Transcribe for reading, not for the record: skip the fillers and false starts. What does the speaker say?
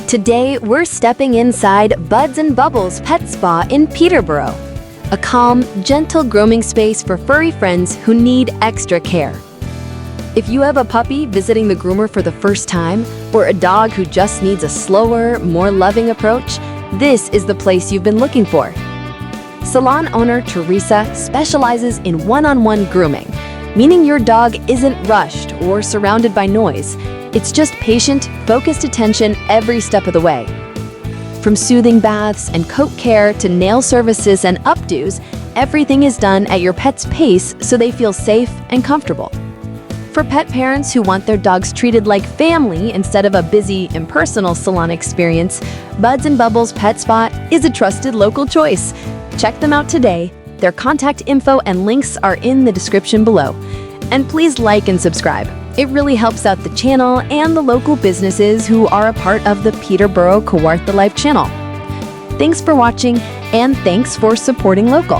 Today, we're stepping inside Buds Bubbles Pet Spaw in Peterborough, a calm, gentle grooming space for furry friends who need extra care. If you have a puppy visiting the groomer for the first time, or a dog who just needs a slower, more loving approach, this is the place you've been looking for. Salon owner Teresa specializes in one-on-one grooming, meaning your dog isn't rushed or surrounded by noise. It's just patient, focused attention every step of the way. From soothing baths and coat care to nail services and updos, everything is done at your pet's pace so they feel safe and comfortable. For pet parents who want their dogs treated like family instead of a busy, impersonal salon experience, Buds Bubbles Pet Spot is a trusted local choice. Check them out today. Their contact info and links are in the description below. And please like and subscribe. It really helps out the channel and the local businesses who are a part of the Peterborough Kawartha Life channel. Thanks for watching, and thanks for supporting local.